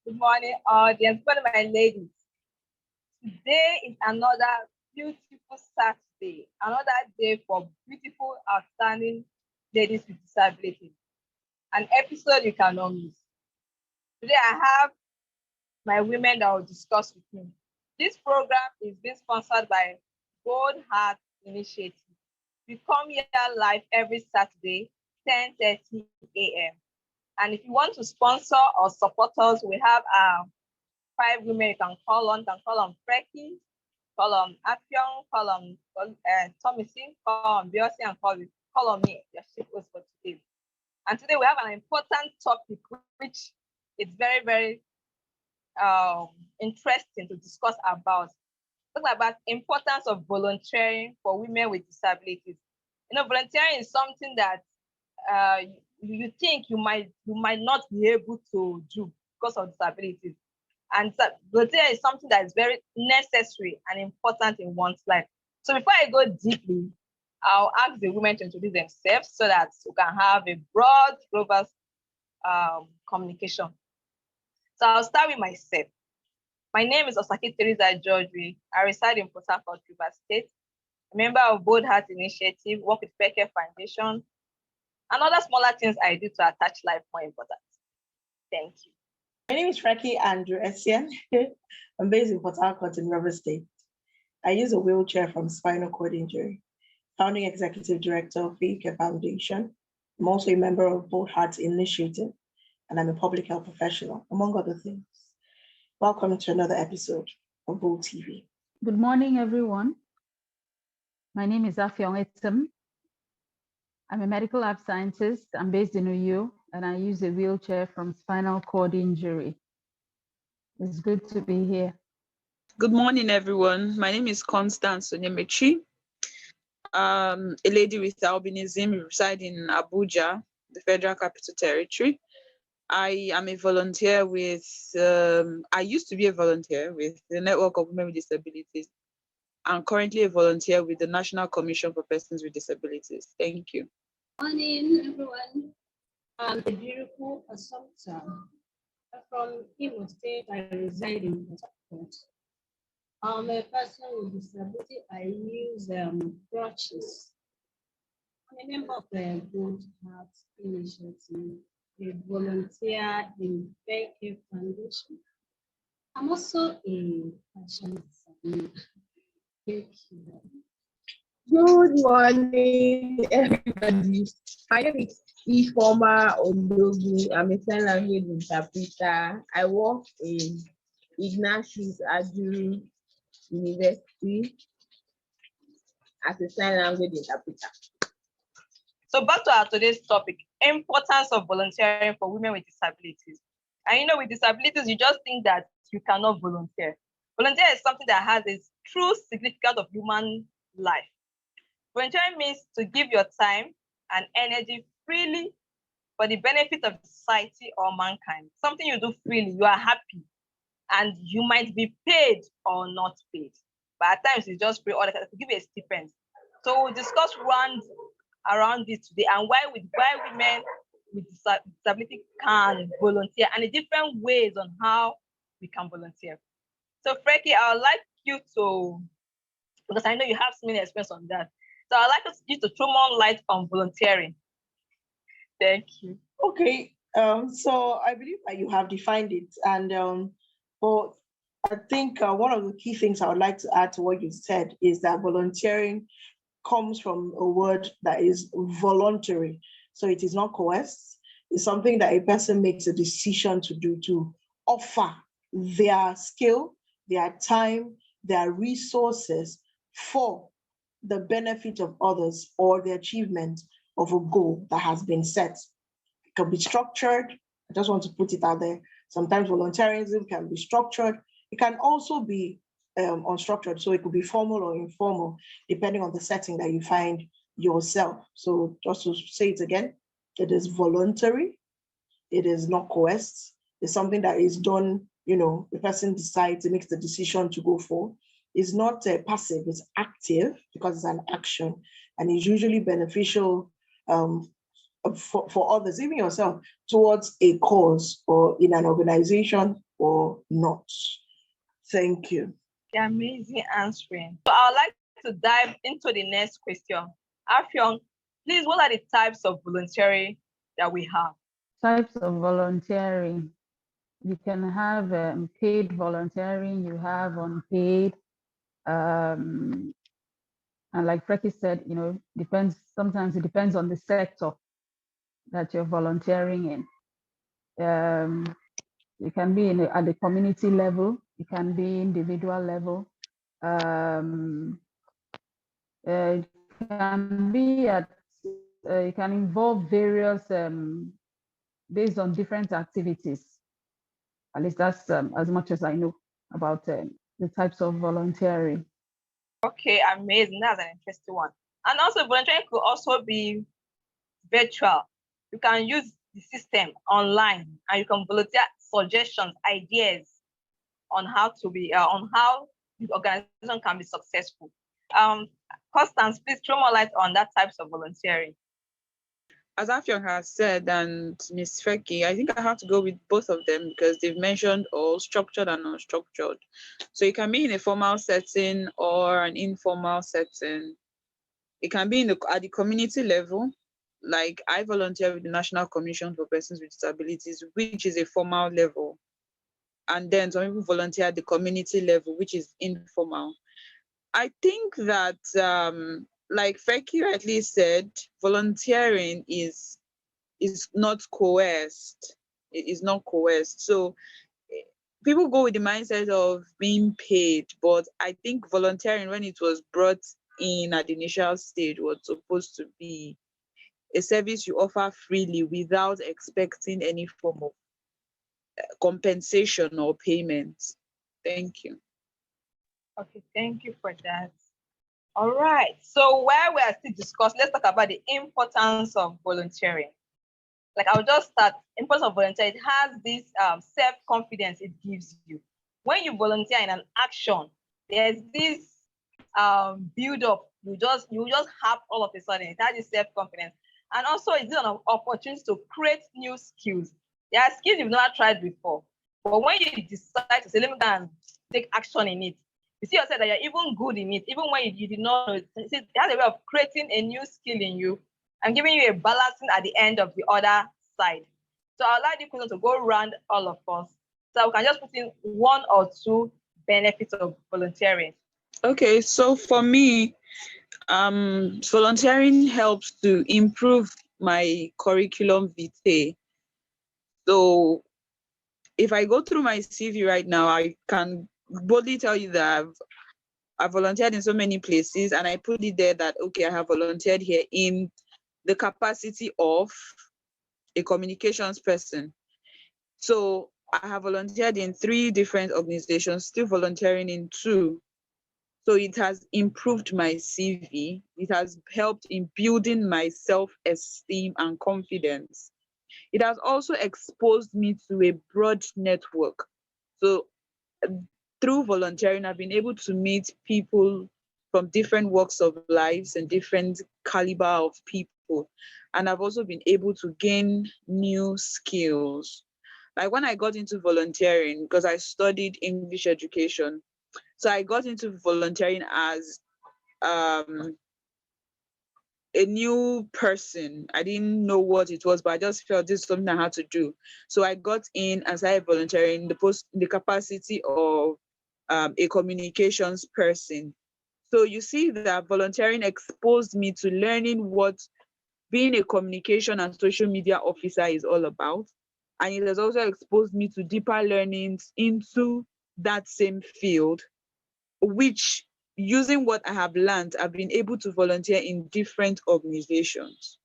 Good morning, audience. Good morning, my ladies. Today is another beautiful Saturday, another day for beautiful, outstanding ladies with disabilities. An episode you cannot miss. Today, I have my women that will discuss with me. This program is being sponsored by Bold Heart Initiative. We come here live every Saturday, 10:30 a.m. And if you want to sponsor or support us, we have 5 women you can call on. You can call on Frecky, call on Apion, call on Thomason, call on Beyonce, and call on me, your ship host for today. And today we have an important topic which is very, very interesting to discuss about. Talking about importance of volunteering for women with disabilities. Volunteering is something that you think you might not be able to do because of disabilities. And volunteering is something that is very necessary and important in one's life. So before I go deeply, I'll ask the women to introduce themselves so that we can have a broad, robust communication. So I'll start with myself. My name is Osaki Teresa Georgie. I reside in Port Harcourt, Rivers State. A member of Bold Heart Initiative, work with Peke Foundation, and other smaller things I do to attach life more important. Thank you. My name is Frecky Andrew Etienne. I'm based in Port Harcourt in Rivers State. I use a wheelchair from spinal cord injury. Founding Executive Director of Peke Foundation. I'm also a member of Bold Heart Initiative, and I'm a public health professional, among other things. Welcome to another episode of Bold TV. Good morning, everyone. My name is Afion Etem. I'm a medical lab scientist. I'm based in Uyo, and I use a wheelchair from spinal cord injury. It's good to be here. Good morning, everyone. My name is Constance Onyemechi. A lady with albinism, reside in Abuja, the Federal Capital Territory. I am a volunteer with, I used to be a volunteer with the Network of Women with Disabilities. I'm currently a volunteer with the National Commission for Persons with Disabilities. Thank you. Morning, everyone. I'm the beautiful Assumpta. I'm from Imo State. I reside in Port Harcourt. I'm a person with disability. I use crutches. I'm a member of the Bold Heart Initiative, a volunteer in Peke Foundation. I'm also a fashion designer. Thank you. Good morning, everybody. My name is Ifoma Odogu. I'm a sign language interpreter. I work in Ignatius Adu University as a sign language interpreter. So back to our today's topic, importance of volunteering for women with disabilities. And with disabilities, you just think that you cannot volunteer. Volunteer is something that has a true significance of human life. Volunteering means to give your time and energy freely for the benefit of society or mankind. Something you do freely, you are happy, and you might be paid or not paid. But at times it's just free, or they can give you a stipend. So we'll discuss around this today and why women with disability can volunteer and the different ways on how we can volunteer. So Frecky, I would like you to, because I know you have so many experience on that. So I'd like you to throw more light on volunteering. Thank you. Okay, so I believe that you have defined it, and but I think one of the key things I would like to add to what you said is that volunteering comes from a word that is voluntary. So it is not coerced. It's something that a person makes a decision to do, to offer their skill, their time, their resources for the benefit of others or the achievement of a goal that has been set. It can be structured. I just want to put it out there. Sometimes volunteerism can be structured. It can also be unstructured. So it could be formal or informal, depending on the setting that you find yourself. So just to say it again, it is voluntary. It is not coerced. It's something that is done, the person decides, makes the decision to go for. It's not passive, it's active because it's an action, and it's usually beneficial for others, even yourself, towards a cause or in an organization or not? Thank you. Amazing answering. So I would like to dive into the next question. Afyon, please, what are the types of volunteering that we have? Types of volunteering. You can have paid volunteering, you have unpaid, and like Preki said, depends. Sometimes it depends on the sector that you're volunteering in. It can be at the community level, it can be individual level, it can be at, it can involve various, based on different activities. At least that's as much as I know about the types of volunteering. Okay, amazing. That's an interesting one. And also, volunteering could also be virtual. You can use the system online, and you can volunteer suggestions, ideas on how to be on how the organization can be successful. Constance, please throw more light on that types of volunteering. As Afyon has said, and Ms. Feki, I think I have to go with both of them because they've mentioned all structured and unstructured. So it can be in a formal setting or an informal setting. It can be at the community level. Like I volunteer with the National Commission for Persons with Disabilities, which is a formal level. And then some people volunteer at the community level, which is informal. I think that, like Feki rightly said, volunteering is not coerced. It is not coerced. So people go with the mindset of being paid, but I think volunteering, when it was brought in at the initial stage, was supposed to be a service you offer freely without expecting any form of compensation or payment. Thank you. Okay, thank you for that. All right. So while we are still discussing, let's talk about the importance of volunteering. Like I'll just start. Importance of volunteering. It has this self-confidence it gives you. When you volunteer in an action, there's this build-up. You just have all of a sudden. It has this self-confidence, and also it's an opportunity to create new skills. There are skills you've never tried before, but when you decide to say, let me go and take action in it, you see yourself that you're even good in it, even when you did not know it. It has a way of creating a new skill in you and giving you a balancing at the end of the other side. So I'd like the question to go around all of us, so we can just put in one or two benefits of volunteering. Okay, so for me, volunteering helps to improve my curriculum vitae. So if I go through my CV right now, I can boldly tell you that I've volunteered in so many places, and I put it there that, okay, I have volunteered here in the capacity of a communications person. So I have volunteered in 3 different organizations, still volunteering in 2. So it has improved my CV. It has helped in building my self-esteem and confidence. It has also exposed me to a broad network. So through volunteering, I've been able to meet people from different walks of lives and different caliber of people. And I've also been able to gain new skills. Like when I got into volunteering, because I studied English education, so I got into volunteering as a new person. I didn't know what it was, but I just felt this is something I had to do. So I got in and started volunteering in the capacity of a communications person. So you see that volunteering exposed me to learning what being a communication and social media officer is all about. And it has also exposed me to deeper learnings into that same field, which, using what I have learned, I've been able to volunteer in different organizations.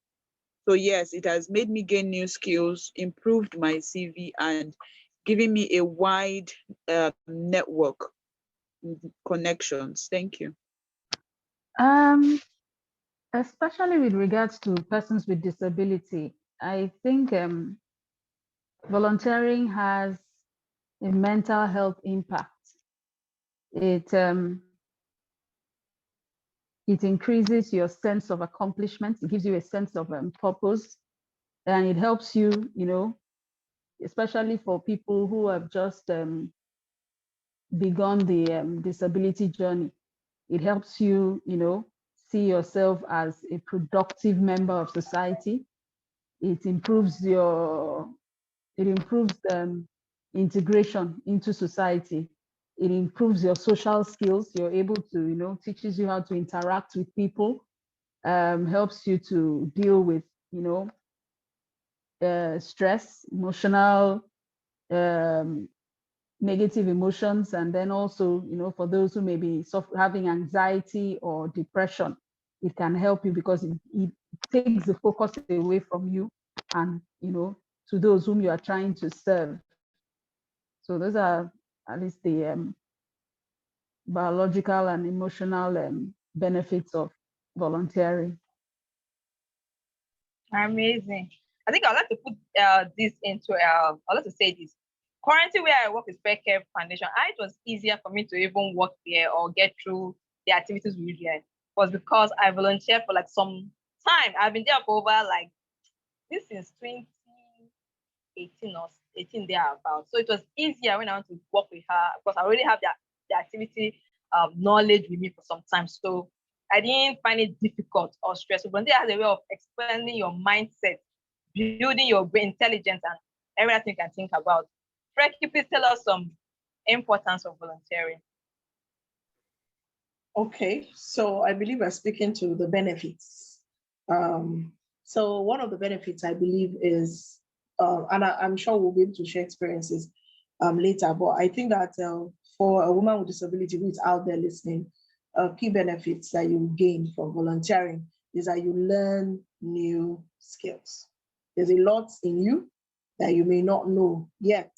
So yes, it has made me gain new skills, improved my CV, and given me a wide network connections. Thank you. Especially with regards to persons with disability, I think volunteering has a mental health impact. It increases your sense of accomplishment. It gives you a sense of purpose, and it helps you, especially for people who have just begun the disability journey. It helps you, see yourself as a productive member of society. It improves integration into society. It improves your social skills. You're able to, teaches you how to interact with people, helps you to deal with, stress, emotional, negative emotions, and then also, for those who may be having anxiety or depression, it can help you because it takes the focus away from you and, to those whom you are trying to serve. So those are at least the biological and emotional benefits of volunteering. Amazing. I think I'd like to put this into, I'd like to say this. Currently, where I work with Pet Care Foundation, it was easier for me to even work there or get through the activities we do there was because I volunteered for like some time. I've been there for over like this is 2018 or 18 thereabout. So it was easier when I want to work with her because I already have the activity knowledge with me for some time. So I didn't find it difficult or stressful. Volunteer has a way of expanding your mindset, building your brain intelligence, and everything you can think about. Frankie, please tell us some importance of volunteering. Okay, so I believe we're speaking to the benefits. So one of the benefits I believe is, and I'm sure we'll be able to share experiences later, but I think that for a woman with disability who is out there listening, key benefits that you gain from volunteering is that you learn new skills. There's a lot in you that you may not know yet.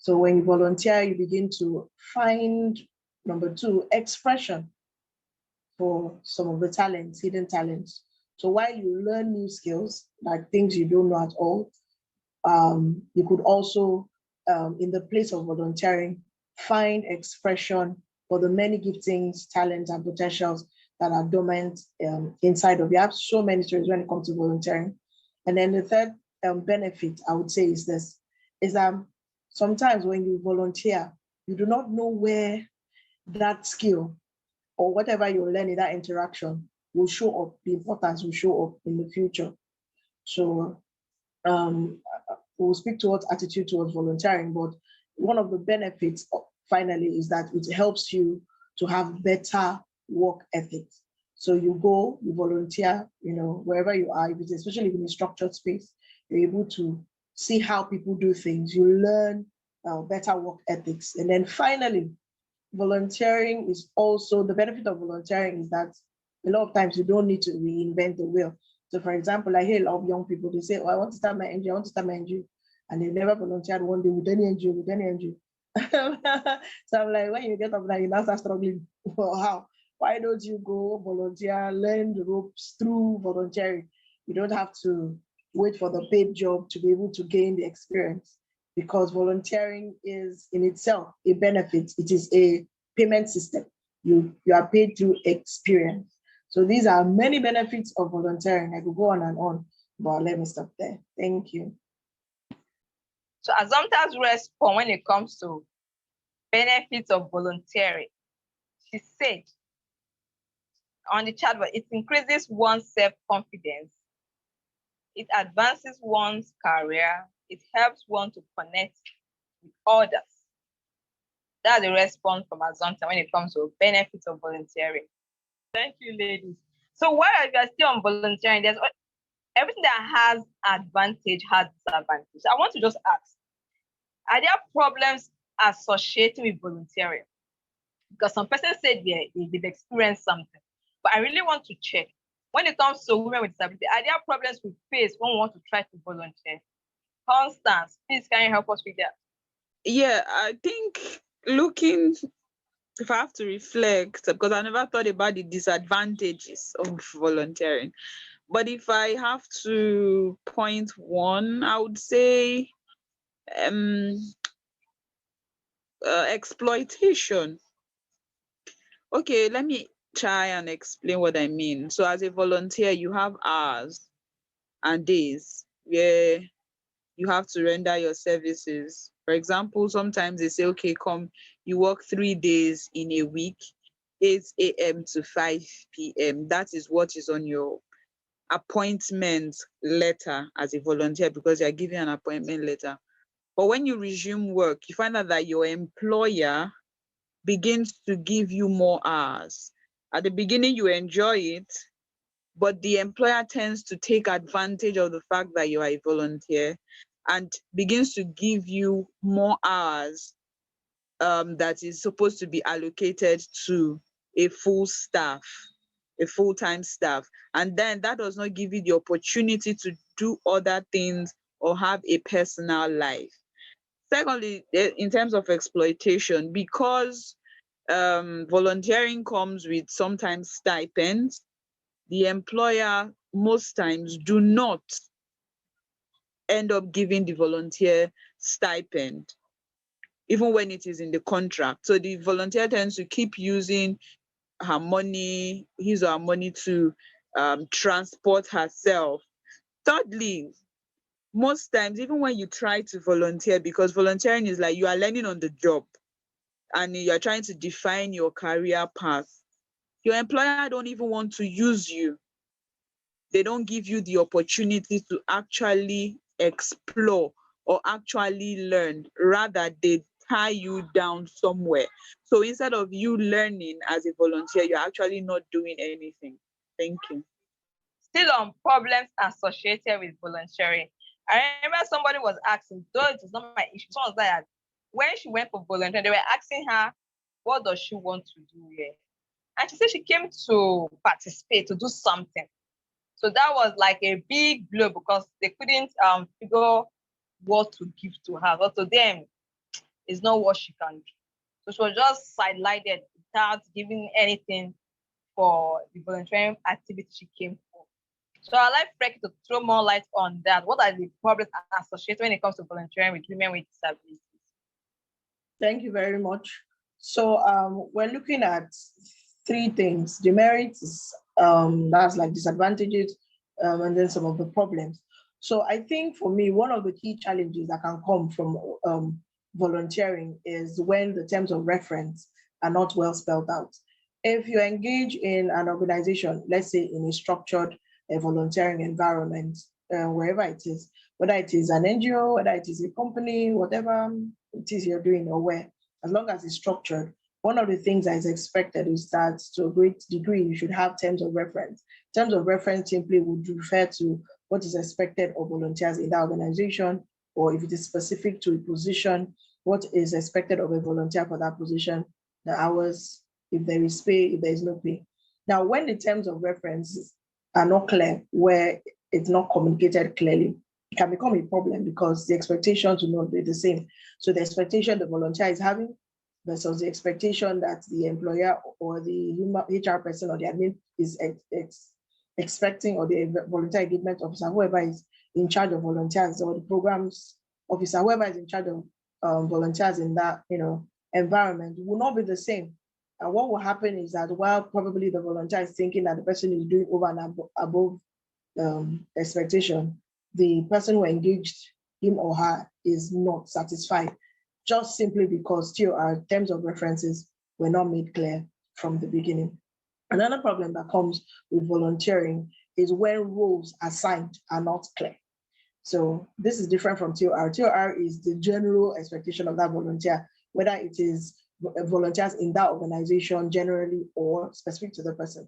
So when you volunteer, you begin to find, number two, expression for some of the talents, hidden talents. So while you learn new skills, like things you don't know at all, you could also, in the place of volunteering, find expression for the many giftings, talents, and potentials that are dormant inside of you. I have so many stories when it comes to volunteering. And then the third benefit I would say is this, is that sometimes when you volunteer, you do not know where that skill or whatever you learn in that interaction will show up, the importance will show up in the future. So we'll speak towards attitude towards volunteering, but one of the benefits finally is that it helps you to have better work ethics. So you go, you volunteer, wherever you are, especially in a structured space, you're able to see how people do things. You learn better work ethics. And then finally, volunteering is also, the benefit of volunteering is that a lot of times you don't need to reinvent the wheel. So for example, I hear a lot of young people, they say, oh, I want to start my NGO, I want to start my NGO. And they've never volunteered one day with any NGO. So I'm like, when you get up there, you now start struggling. Well, how? Why don't you go volunteer, learn the ropes through volunteering? You don't have to wait for the paid job to be able to gain the experience, because volunteering is in itself a benefit. It is a payment system. You are paid through experience. So these are many benefits of volunteering. I could go on and on, but let me stop there. Thank you. So Azomta's response when it comes to benefits of volunteering, she said on the chat, but it increases one's self-confidence, it advances one's career, it helps one to connect with others. That's the response from Azomta when it comes to benefits of volunteering. Thank you, ladies. So while you are still on volunteering, there's everything that has advantage has disadvantage. I want to just ask, are there problems associated with volunteering? Because some persons said they've experienced something, but I really want to check. When it comes to women with disability, are there problems we face when we want to try to volunteer? Constance, please can you help us with that? Yeah, I think looking, if I have to reflect, because I never thought about the disadvantages of volunteering. But if I have to point one, I would say exploitation. Okay, let me try and explain what I mean. So as a volunteer, you have hours and days where you have to render your services. For example, sometimes they say, okay, come, you work 3 days in a week, 8 a.m. to 5 p.m. That is what is on your appointment letter as a volunteer, because you're given an appointment letter. But when you resume work, you find out that your employer begins to give you more hours. At the beginning, you enjoy it, but the employer tends to take advantage of the fact that you are a volunteer and begins to give you more hours that is supposed to be allocated to a full staff, a full-time staff. And then that does not give you the opportunity to do other things or have a personal life. Secondly, in terms of exploitation, because volunteering comes with sometimes stipends, the employer most times do not end up giving the volunteer stipend, even when it is in the contract. So the volunteer tends to keep using her money, his or her money, to transport herself. Thirdly, most times, even when you try to volunteer, because volunteering is like you are learning on the job and you're trying to define your career path, your employer don't even want to use you. They don't give you the opportunity to actually explore or actually learn. Rather, they tie you down somewhere. So instead of you learning as a volunteer, you're actually not doing anything. Thank you. Still on problems associated with volunteering. I remember somebody was asking, though it is not my issue, someone was like that when she went for volunteering, they were asking her, what does she want to do here? And she said she came to participate, to do something. So that was like a big blow because they couldn't figure what to give to her. But to them, it's not what she can do. So she was just sidelined without giving anything for the volunteering activity she came for. So I'd like Frank to throw more light on that. What are the problems associated when it comes to volunteering with women with disabilities? Thank you very much. So we're looking at three things: demerits, that's like disadvantages, and then some of the problems. So I think for me, one of the key challenges that can come from volunteering is when the terms of reference are not well spelled out. If you engage in an organization, let's say in a structured volunteering environment, wherever it is, whether it is an NGO, whether it is a company, whatever it is you're doing or where, as long as it's structured, one of the things that is expected is that to a great degree, you should have terms of reference. Terms of reference simply would refer to what is expected of volunteers in that organization, or if it is specific to a position, what is expected of a volunteer for that position, the hours, if there is pay, if there is no pay. Now, when the terms of reference are not clear, where it's not communicated clearly, it can become a problem because the expectations will not be the same. So the expectation the volunteer is having versus the expectation that the employer or the HR person or the admin is expecting, or the volunteer engagement officer, whoever is in charge of volunteers, or the programs officer, whoever is in charge of volunteers in that environment, will not be the same. And what will happen is that while probably the volunteer is thinking that the person is doing over and above expectation, the person who engaged him or her is not satisfied, just simply because our terms of references were not made clear from the beginning. Another problem that comes with volunteering is when roles assigned are not clear. So this is different from TOR. TOR is the general expectation of that volunteer, whether it is volunteers in that organization generally or specific to the person.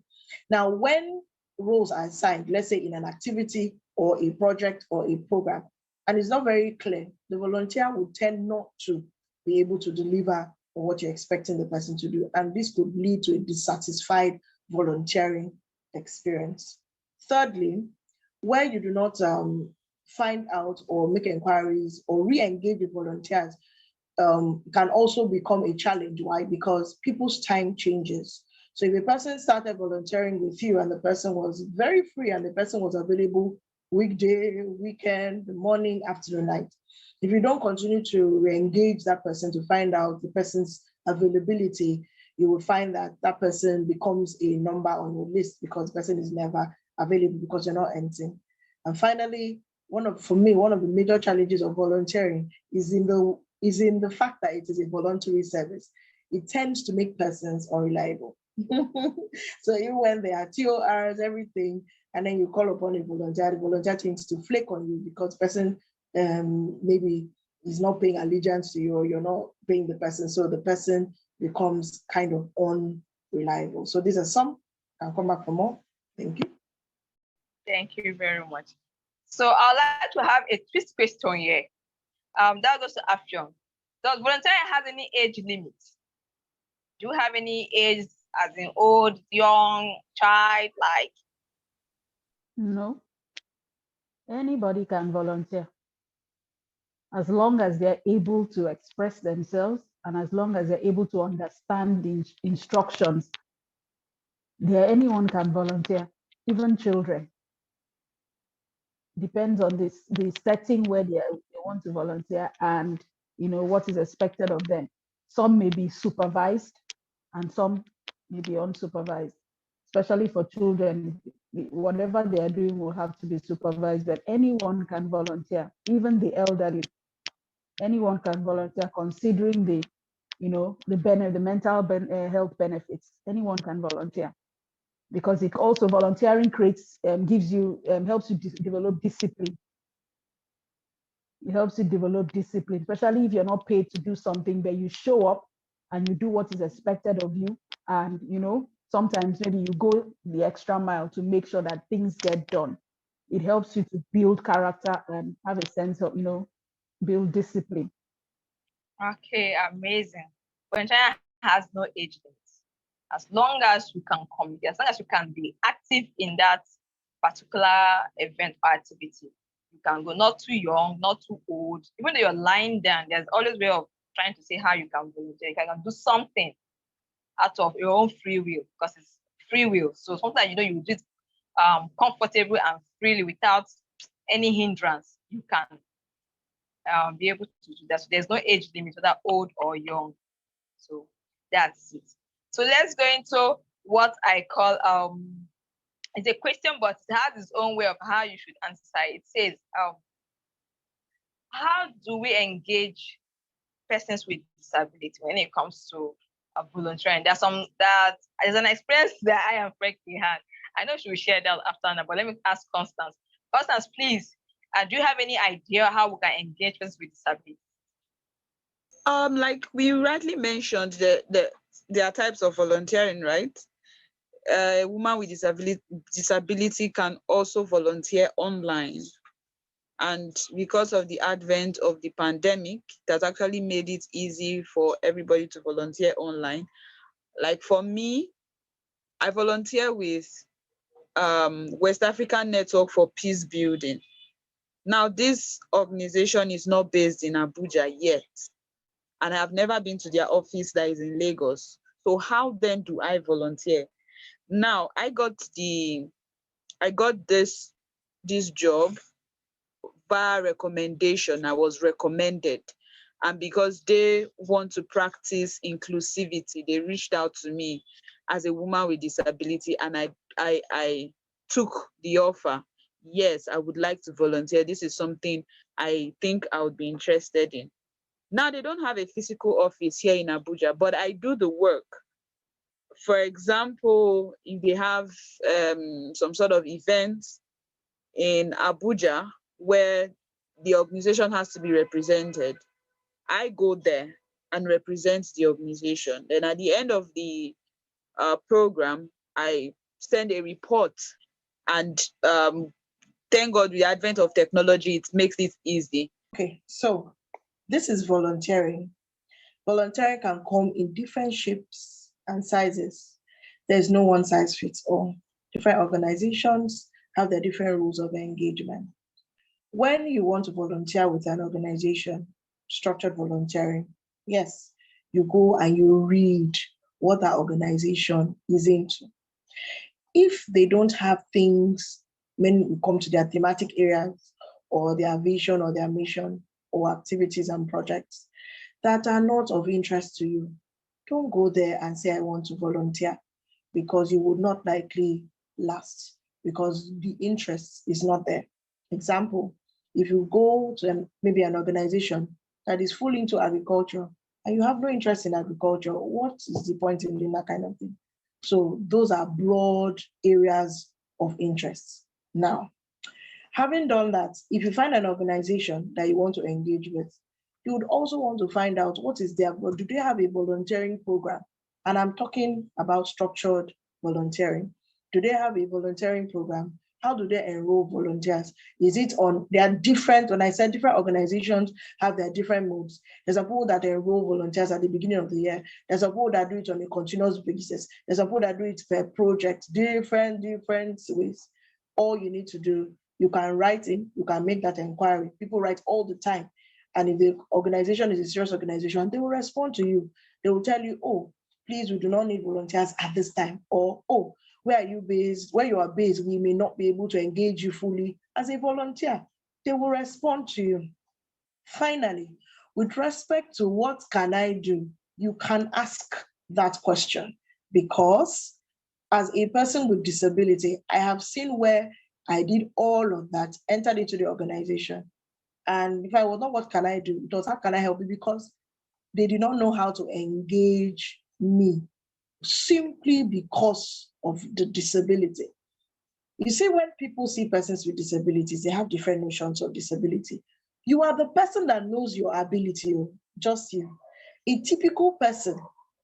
Now, when roles are assigned, let's say in an activity or a project or a program, and it's not very clear, the volunteer would tend not to be able to deliver on what you're expecting the person to do. And this could lead to a dissatisfied volunteering experience. Thirdly, where you do not find out or make inquiries or re-engage with volunteers can also become a challenge. Why? Because people's time changes. So if a person started volunteering with you and the person was very free and the person was available weekday, weekend, morning, afternoon, night, if you don't continue to re-engage that person to find out the person's availability, you will find that that person becomes a number on your list because the person is never available because you're not answering. And finally, for me, one of the major challenges of volunteering is in the fact that it is a voluntary service. It tends to make persons unreliable. So even when there are TORs, everything, and then you call upon a volunteer, the volunteer tends to flake on you because person maybe is not paying allegiance to you, or you're not paying the person, so the person becomes kind of unreliable. So these are some. I'll come back for more. Thank you. Thank you very much. So I'd like to have a twist question here. That goes to Afyon. Does volunteering have any age limit? Do you have any age, as in old, young, child, like? No. Anybody can volunteer, as long as they're able to express themselves and as long as they're able to understand the instructions. Anyone can volunteer, even children. Depends on the setting where they want to volunteer and what is expected of them. Some may be supervised and some may be unsupervised, especially for children. Whatever they are doing will have to be supervised, but anyone can volunteer, even the elderly. Anyone can volunteer, considering the mental health benefits. Anyone can volunteer, because it also volunteering creates gives you helps you develop discipline. It helps you develop discipline, especially if you're not paid to do something, but you show up and you do what is expected of you. And sometimes maybe you go the extra mile to make sure that things get done. It helps you to build character and have a sense of build discipline. Okay, amazing. Volunteering has no age limit. As long as you can commit, as long as you can be active in that particular event or activity, you can go. Not too young, not too old. Even though you're lying down, there's always a way of trying to say how you can volunteer. You can do something out of your own free will, because it's free will. So sometimes you do it comfortable and freely without any hindrance. You can be able to do that. So there's no age limit, whether old or young. So that's it. So let's go into what I call it's a question, but it has its own way of how you should answer it. It says, how do we engage persons with disability when it comes to volunteering? There's an experience that I am frankly had. I know she will share that after now, but let me ask Constance. Constance, please, do you have any idea how we can engage persons with disability? Like we rightly mentioned, there are types of volunteering, right? A woman with disability can also volunteer online. And because of the advent of the pandemic, that actually made it easy for everybody to volunteer online. Like for me, I volunteer with West African Network for Peace Building. Now, this organization is not based in Abuja yet, and I have never been to their office that is in Lagos. So how then do I volunteer? Now, I got this job via recommendation. I was recommended, and because they want to practice inclusivity, they reached out to me as a woman with disability, and I took the offer. Yes, I would like to volunteer. This is something I think I would be interested in. Now, they don't have a physical office here in Abuja, but I do the work. For example, if they have some sort of event in Abuja where the organization has to be represented, I go there and represent the organization. Then at the end of the program, I send a report, and thank God, with the advent of technology, it makes it easy. Okay, so this is volunteering. Volunteering can come in different shapes and sizes. There's no one size fits all. Different organizations have their different rules of engagement. When you want to volunteer with an organization, structured volunteering, yes, you go and you read what that organization is into. If they don't have things when we come to their thematic areas or their vision or their mission or activities and projects that are not of interest to you, don't go there and say, I want to volunteer, because you would not likely last because the interest is not there. Example, if you go to maybe an organization that is full into agriculture and you have no interest in agriculture, what is the point in doing that kind of thing? So those are broad areas of interest. Now, having done that, if you find an organization that you want to engage with, you would also want to find out what is their, do they have a volunteering program? And I'm talking about structured volunteering. Do they have a volunteering program? How do they enroll volunteers? Is it on, they are different, when I said different organizations have their different modes. There's a people that enroll volunteers at the beginning of the year. There's a people that do it on a continuous basis. There's a people that do it per project, different ways. All you need to do, you can write in, you can make that inquiry. People write all the time. And if the organization is a serious organization, they will respond to you. They will tell you, oh, please, we do not need volunteers at this time. Or, oh, where are you based? Where you are based, we may not be able to engage you fully as a volunteer. They will respond to you. Finally, with respect to what can I do, you can ask that question, because as a person with disability, I have seen where I did all of that, entered into the organization. And if I was not, what can I do? It was, how can I help you? Because they did not know how to engage me simply because of the disability. You see, when people see persons with disabilities, they have different notions of disability. You are the person that knows your ability, just you. A typical person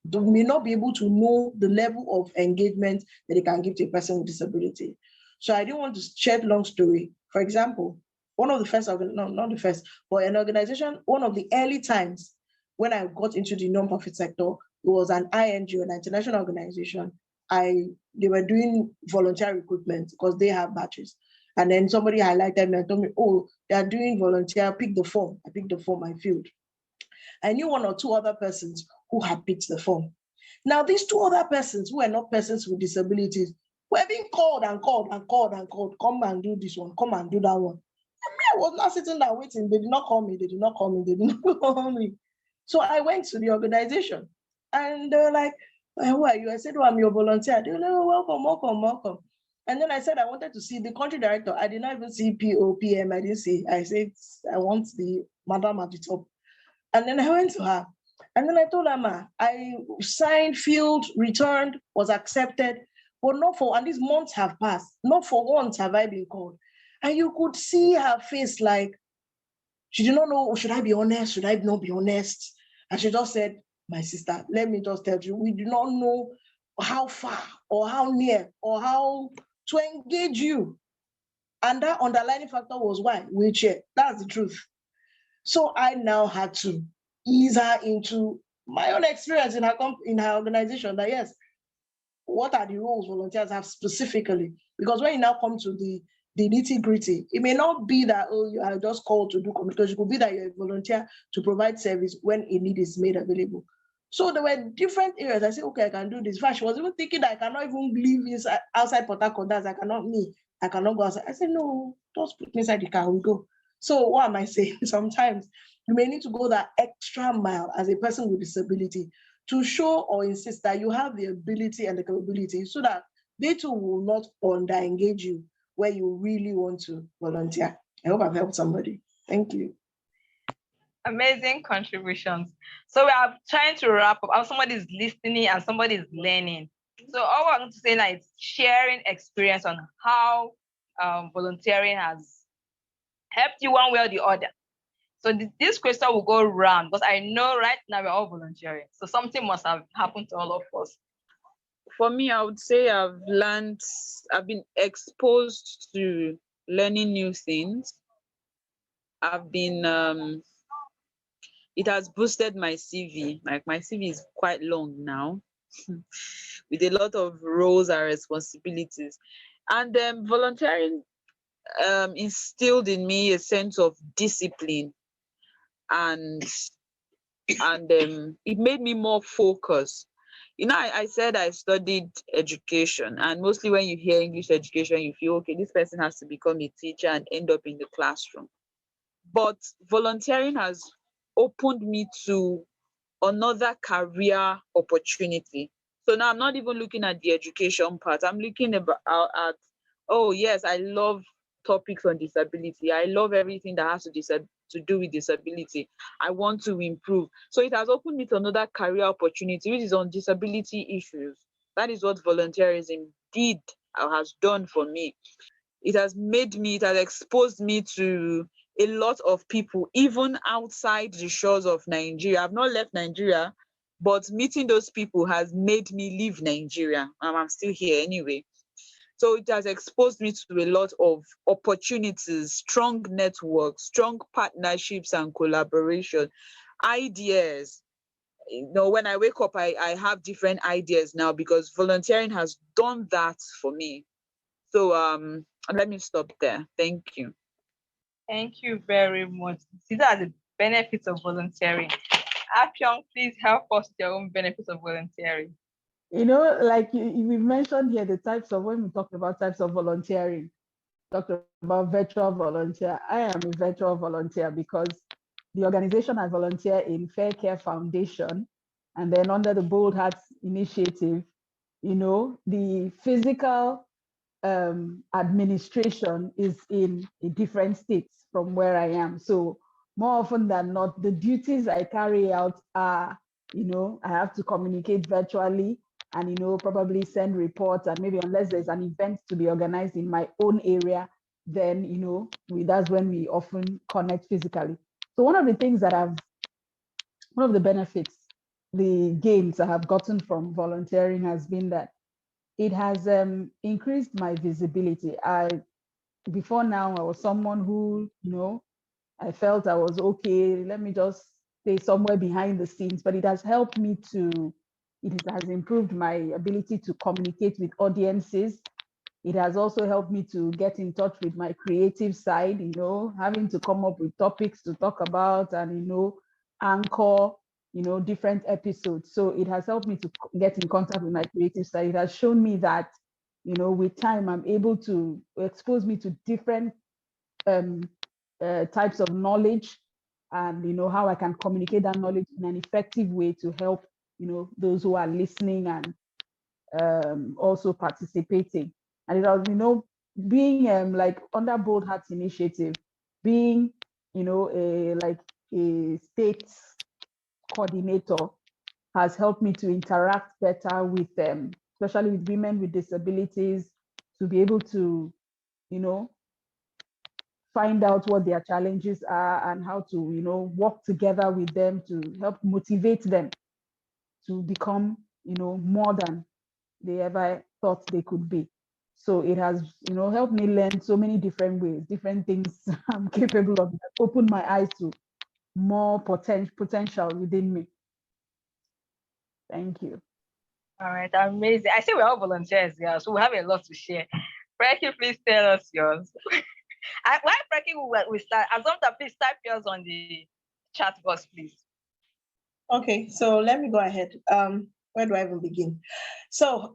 may not be able to know the level of engagement that they can give to a person with disability. So I didn't want to share long story. For example, one of the first, no, not the first, but an organization, one of the early times when I got into the nonprofit sector, it was an INGO, an international organization. They were doing volunteer recruitment because they have batches. And then somebody highlighted me and told me, oh, they are doing volunteer, pick the form. I picked the form, I filled. I knew one or two other persons who had picked the form. Now, these two other persons who are not persons with disabilities were being called and called and called and called, come and do this one, come and do that one. And me, I was not sitting there waiting. They did not call me, they did not call me, they did not call me. So I went to the organization and they were like, who are you? I said, oh, I'm your volunteer. They were like, oh, welcome, welcome, welcome. And then I said, I wanted to see the country director. I did not even see PO, PM, I didn't see. I said, I want the madam at the top. And then I went to her. And then I told her, ma, I signed, filled, returned, was accepted, but not for, and these months have passed. Not for once have I been called. And you could see her face like, she did not know, should I be honest? Should I not be honest? And she just said, my sister, let me just tell you, we do not know how far or how near or how to engage you. And that underlying factor was why? Wheelchair. That's the truth. So I now had to ease her into my own experience in her organization, that yes, what are the roles volunteers have specifically? Because when you now come to the nitty-gritty, it may not be that, oh, you are just called to do communication. It could be that you're a volunteer to provide service when a need is made available. So there were different areas. I said, okay, I can do this. In fact, she was even thinking that I cannot even live outside Port Harcourt. I cannot go outside. I said, no, just put me inside the car, we go. So what am I saying? Sometimes you may need to go that extra mile as a person with disability to show or insist that you have the ability and the capability so that they too will not under-engage you where you really want to volunteer. I hope I've helped somebody. Thank you. Amazing contributions. So we are trying to wrap up. Somebody is listening and somebody is learning. So all I want to say now is sharing experience on how volunteering has helped you one way or the other. So this question will go round because I know right now we're all volunteering. So something must have happened to all of us. For me, I would say I've been exposed to learning new things. It has boosted my CV. Like my CV is quite long now with a lot of roles and responsibilities. And volunteering instilled in me a sense of discipline, and it made me more focused. I said I studied education, and mostly when you hear English education, you feel, okay, this person has to become a teacher and end up in the classroom. But volunteering has opened me to another career opportunity. So now I'm not even looking at the education part. I'm looking at, oh yes, I love topics on disability. I love everything that has to do with disability. I want to improve. So it has opened me to another career opportunity, which is on disability issues. That is what volunteerism has done for me. It has exposed me to a lot of people, even outside the shores of Nigeria. I've not left Nigeria, but meeting those people has made me leave Nigeria. I'm still here anyway. So it has exposed me to a lot of opportunities, strong networks, strong partnerships and collaboration, ideas. When I wake up, I have different ideas now because volunteering has done that for me. So let me stop there. Thank you. Thank you very much. These are the benefits of volunteering. Afyong, please help us with your own benefits of volunteering. Like we mentioned here, the types of, when we talked about types of volunteering, talked about virtual volunteer. I am a virtual volunteer because the organization I volunteer in, Fair Care Foundation, and then under the Bold Hearts Initiative, the physical administration is in a different state from where I am. So more often than not, the duties I carry out are, I have to communicate virtually and, probably send reports, and maybe unless there's an event to be organized in my own area, then, that's when we often connect physically. So one of the benefits, the gains I have gotten from volunteering has been that it has increased my visibility. Before now, I was someone who, I felt I was okay. Let me just stay somewhere behind the scenes, but it has improved my ability to communicate with audiences. It has also helped me to get in touch with my creative side, having to come up with topics to talk about and, anchor, different episodes. So it has helped me to get in contact with my creative side. It has shown me that, with time, I'm able to expose me to different types of knowledge, and, how I can communicate that knowledge in an effective way to help, those who are listening and also participating. And it was, being like under Bold Hearts Initiative, being, a state coordinator has helped me to interact better with them, especially with women with disabilities, to be able to, find out what their challenges are and how to, work together with them to help motivate them to become, more than they ever thought they could be. So it has, helped me learn so many different ways, different things I'm capable of, opened my eyes to more potential within me. Thank you. All right, amazing. I say we're all volunteers, yeah, so we have a lot to share. Frankie, please tell us yours. Why Frankie we start? Azomta, please type yours on the chat box, please. Okay, so let me go ahead. Where do I even begin? So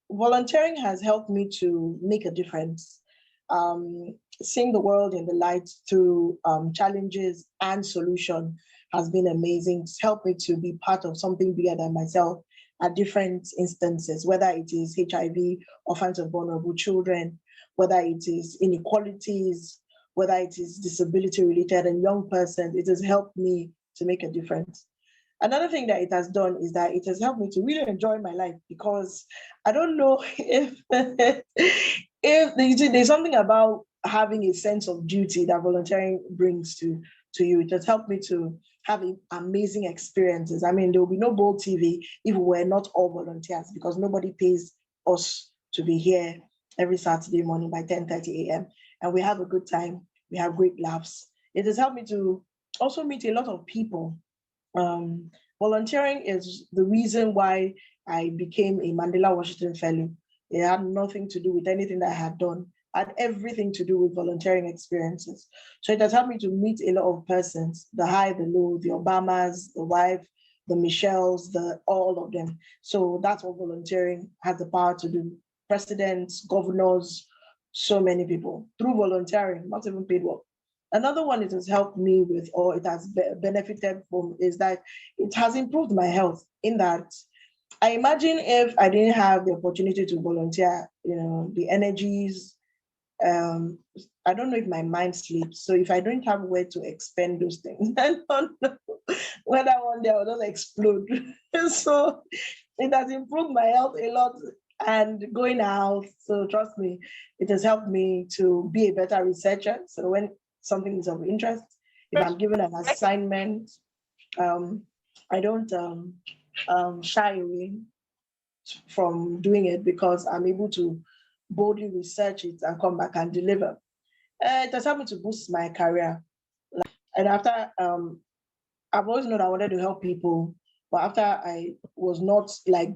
volunteering has helped me to make a difference. Seeing the world in the light through challenges and solution has been amazing. It's helped me to be part of something bigger than myself at different instances, whether it is HIV, orphans of vulnerable children, whether it is inequalities, whether it is disability related and young persons. It has helped me to make a difference. Another thing that it has done is that it has helped me to really enjoy my life, because I don't know if there's something about having a sense of duty that volunteering brings to you. It has helped me to have amazing experiences. I mean, there will be no Bold TV if we were not all volunteers, because nobody pays us to be here every Saturday morning by 10:30 a.m. And we have a good time. We have great laughs. It has helped me to also meet a lot of people. Volunteering is the reason why I became a Mandela Washington Fellow. It had nothing to do with anything that I had done. It had everything to do with volunteering experiences. So it has helped me to meet a lot of persons, the high, the low, the Obamas, the wife, the Michelles, all of them. So that's what volunteering has the power to do. Presidents, governors, so many people through volunteering, not even paid work. Another one it has helped me with, or it has benefited from, is that it has improved my health, in that I imagine if I didn't have the opportunity to volunteer, the energies I don't know if my mind sleeps. So if I don't have where to expend those things, I don't know whether one day I'll just explode. So it has improved my health a lot and going out. So trust me, it has helped me to be a better researcher. So when something is of interest, if I'm given an assignment, I don't shy away from doing it because I'm able to boldly research it and come back and deliver. It has helped me to boost my career. And after, I've always known I wanted to help people, but after I was not like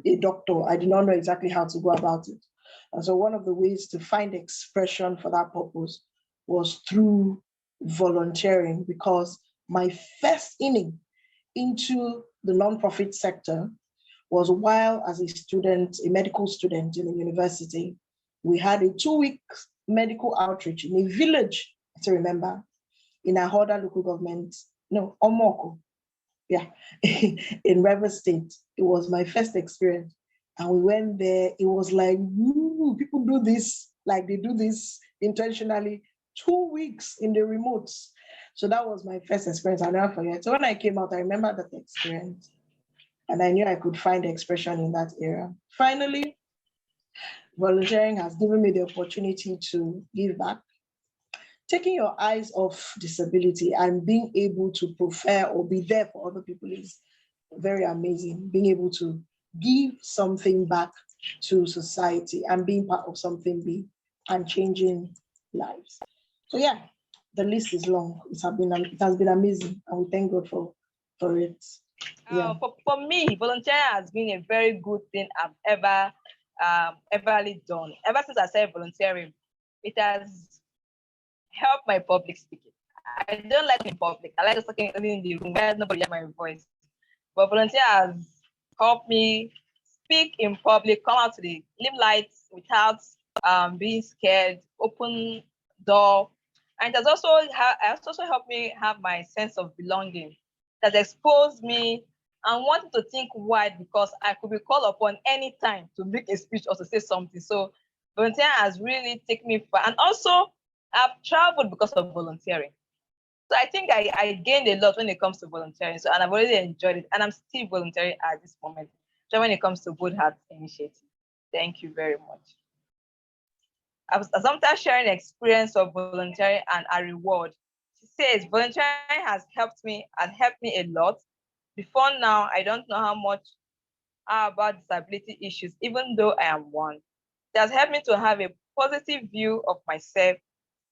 a doctor, I did not know exactly how to go about it. And so one of the ways to find expression for that purpose was through volunteering, because my first inning into the nonprofit sector was while as a student, a medical student in a university. We had a 2-week medical outreach in a village, to remember, in Ahoda local government, no, Omoko, yeah, in River State. It was my first experience. And we went there, it was like, woo, people do this, like they do this intentionally, 2 weeks in the remotes. So that was my first experience, I'll never forget. So when I came out, I remember that experience. And I knew I could find expression in that area. Finally, volunteering has given me the opportunity to give back. Taking your eyes off disability and being able to prefer or be there for other people is very amazing. Being able to give something back to society and being part of something big and changing lives. So yeah, the list is long. It has been amazing, and we thank God for it. Yeah. For me, volunteering has been a very good thing I've ever done. Ever since I started volunteering, it has helped my public speaking. I don't like in public. I like just talking in the room where nobody hears my voice. But volunteer has helped me speak in public, come out to the limelight without being scared, open door. And it has also helped me have my sense of belonging. It has exposed me and wanted to think wide because I could be called upon anytime to make a speech or to say something. So volunteering has really taken me far. And also, I've traveled because of volunteering. So I think I gained a lot when it comes to volunteering. So, and I've already enjoyed it. And I'm still volunteering at this moment, so when it comes to Good Heart Initiative. Thank you very much. I was sometimes sharing experience of volunteering and a reward. She says volunteering has helped me a lot. Before now, I don't know how much about disability issues, even though I am one. It has helped me to have a positive view of myself.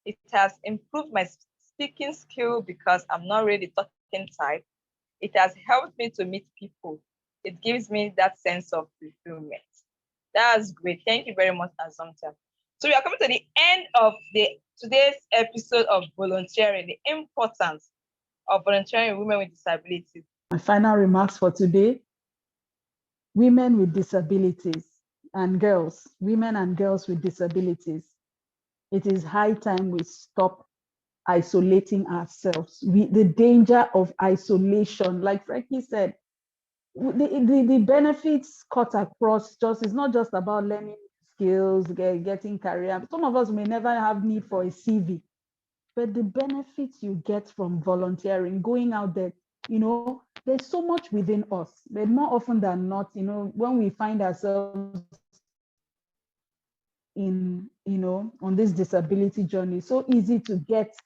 It has improved my speaking skill because I'm not really talking type. It has helped me to meet people. It gives me that sense of fulfillment. That's great. Thank you very much, Assumpta. So we are coming to the end of today's episode of volunteering, the importance of volunteering women with disabilities. My final remarks for today: women with disabilities and girls, women and girls with disabilities. It is high time we stop isolating ourselves. The danger of isolation, like Frankie said, the benefits cut across. It's not just about learning skills, getting career. Some of us may never have need for a CV, but the benefits you get from volunteering, going out there, there's so much within us. But more often than not, when we find ourselves on this disability journey, so easy to get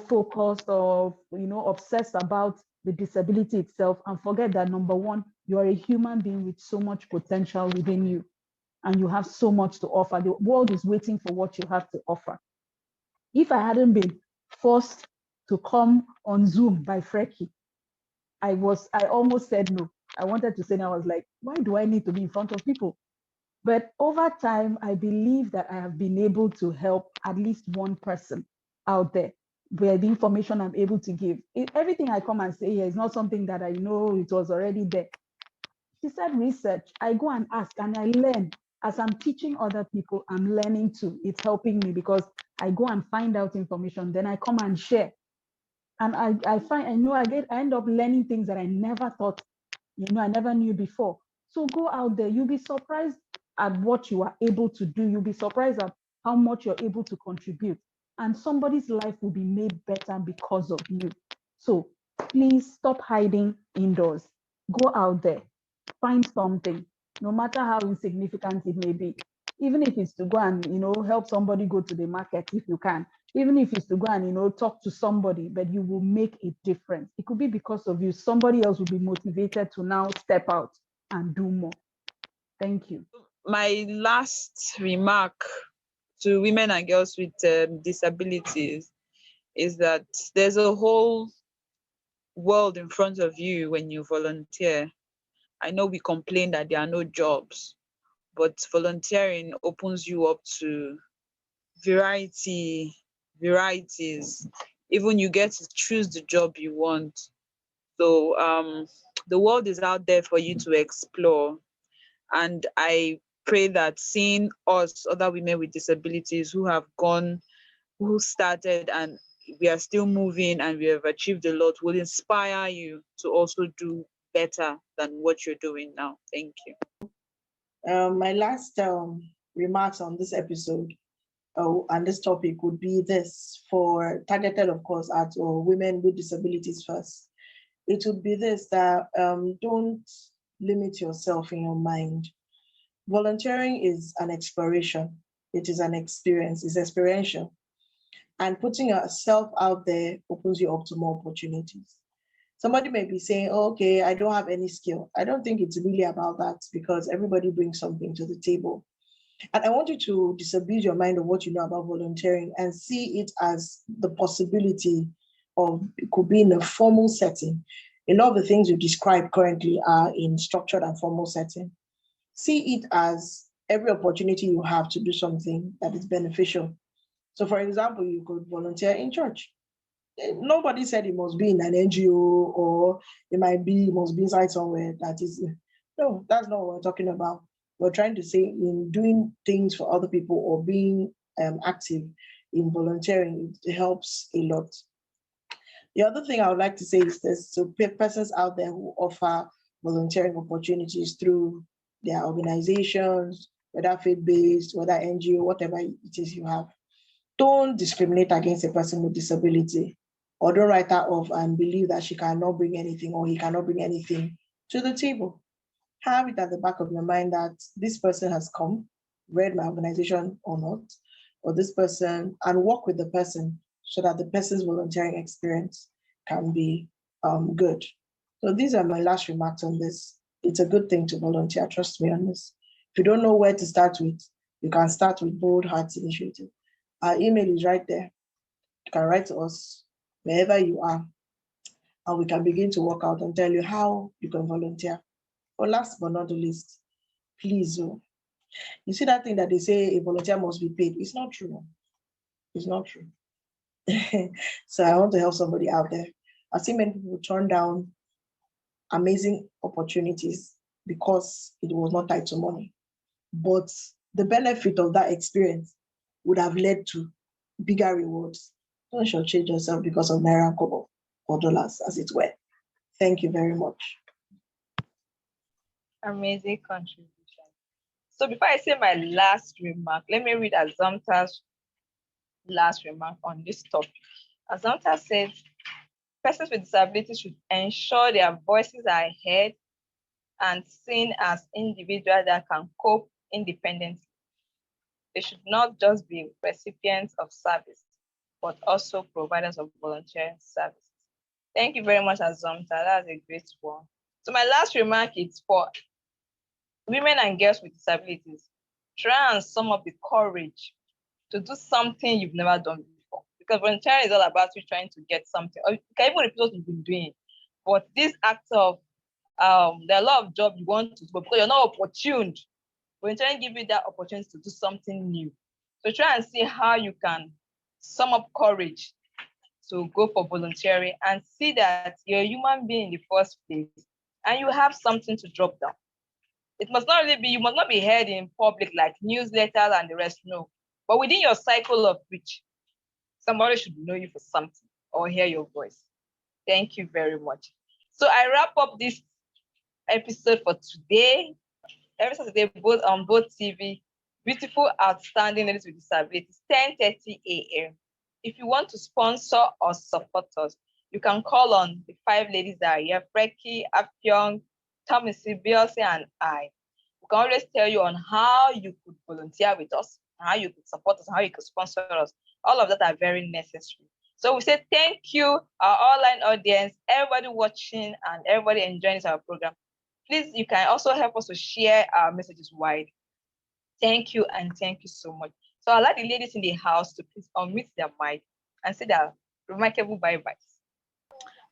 focused or obsessed about the disability itself and forget that, number one, you're a human being with so much potential within you and you have so much to offer. The world is waiting for what you have to offer. If I hadn't been forced to come on Zoom by Freki, I almost said no. I wanted to say no. I was like, why do I need to be in front of people? But over time, I believe that I have been able to help at least one person out there where the information I'm able to give. Everything I come and say here is not something that I know it was already there. She said research. I go and ask and I learn. As I'm teaching other people, I'm learning too. It's helping me because I go and find out information, then I come and share. And I end up learning things that I never thought, I never knew before. So go out there. You'll be surprised at what you are able to do. You'll be surprised at how much you're able to contribute, and somebody's life will be made better because of you. So please stop hiding indoors. Go out there, find something, no matter how insignificant it may be. Even if it's to go and help somebody go to the market if you can, even if it's to go and talk to somebody, but you will make a difference. It could be because of you. Somebody else will be motivated to now step out and do more. Thank you. My last remark to women and girls with disabilities is that there's a whole world in front of you when you volunteer. I know we complain that there are no jobs, but volunteering opens you up to varieties. Even you get to choose the job you want. So the world is out there for you to explore. And I pray that seeing us, other women with disabilities who have gone, who started, and we are still moving and we have achieved a lot, will inspire you to also do better than what you're doing now. Thank you. My last remarks on this episode and this topic would be this, for targeted, of course, at women with disabilities first. It would be this, that don't limit yourself in your mind. Volunteering is an exploration. It is an experience. It's experiential. And putting yourself out there opens you up to more opportunities. Somebody may be saying, oh, okay, I don't have any skill. I don't think it's really about that, because everybody brings something to the table. And I want you to disabuse your mind of what you know about volunteering and see it as the possibility of, it could be in a formal setting. A lot of the things you describe currently are in structured and formal setting. See it as every opportunity you have to do something that is beneficial. So for example, you could volunteer in church. Nobody said it must be in an NGO, or it must be inside somewhere that is, no, that's not what we're talking about. We're trying to say in doing things for other people or being active in volunteering, it helps a lot. The other thing I would like to say is this, so persons out there who offer volunteering opportunities through their organizations, whether faith-based, whether NGO, whatever it is you have, don't discriminate against a person with disability, or don't write her off and believe that she cannot bring anything or he cannot bring anything to the table. Have it at the back of your mind that this person has come, read my organization or not, or this person, and work with the person so that the person's volunteering experience can be good. So these are my last remarks on this. It's a good thing to volunteer, trust me on this. If you don't know where to start with, you can start with Bold Hearts Initiative. Our email is right there. You can write to us wherever you are, and we can begin to work out and tell you how you can volunteer. But last but not the least, please, you see that thing that they say a volunteer must be paid? It's not true. It's not true. So I want to help somebody out there. I've seen many people turn down amazing opportunities because it was not tied to money. But the benefit of that experience would have led to bigger rewards. Don't shortchange yourself because of naira, kobo, or dollars, as it were. Thank you very much. Amazing contribution. So before I say my last remark, let me read Azamta's last remark on this topic. Azamta said, persons with disabilities should ensure their voices are heard and seen as individuals that can cope independently. They should not just be recipients of service, but also providers of volunteering services. Thank you very much, Azamta. That's a great one. So my last remark is for women and girls with disabilities. Try and sum up the courage to do something you've never done before. Because volunteering is all about you trying to get something. Or you can even repeat what you've been doing. But this act of, there are a lot of jobs you want to do, because you're not opportuned. Volunteering gives you that opportunity to do something new. So try and see how you can sum up courage to go for volunteering and see that you're a human being in the first place and you have something to drop down. It must not really be, you must not be heard in public like newsletters and the rest, no. But within your cycle of reach, somebody should know you for something or hear your voice. Thank you very much. So I wrap up this episode for today. Every Saturday, both on both TV beautiful, outstanding ladies with disabilities, 10:30 a.m. If you want to sponsor or support us, you can call on the 5 ladies that are here, Freki, Afyong, Thomasy, Bielsi, and I. We can always tell you on how you could volunteer with us, how you could support us, how you could sponsor us. All of that are very necessary. So we say thank you, our online audience, everybody watching and everybody enjoying our program. Please, you can also help us to share our messages wide. Thank you and thank you so much. So I'd like the ladies in the house to please unmute their mic and say their remarkable bye-byes.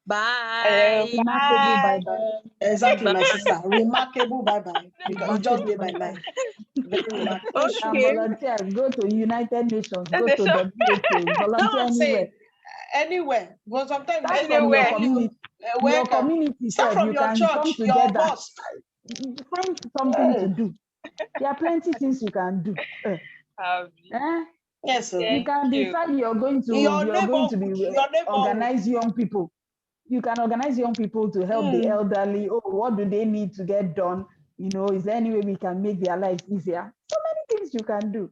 Bye. Remarkable bye-bye. Exactly, my Bye. sister. Remarkable bye-bye. Because it just made my life. Very remarkable. And Okay. volunteer, go to United Nations, go to Nation. WWDs, No, volunteer I'm anywhere. saying anywhere. But sometimes Start when from your Anywhere. community. where Your can community start self, from you your can come church, your together. mosque. Find something to Hey, do. There are plenty things you can do. Eh? yes, sir. You Thank can you. decide you're going In your to be neighborhood, your neighborhood. organize young people. You can organize young people to help the elderly. Oh, what do they need to get done? You know, is there any way we can make their lives easier? So many things you can do.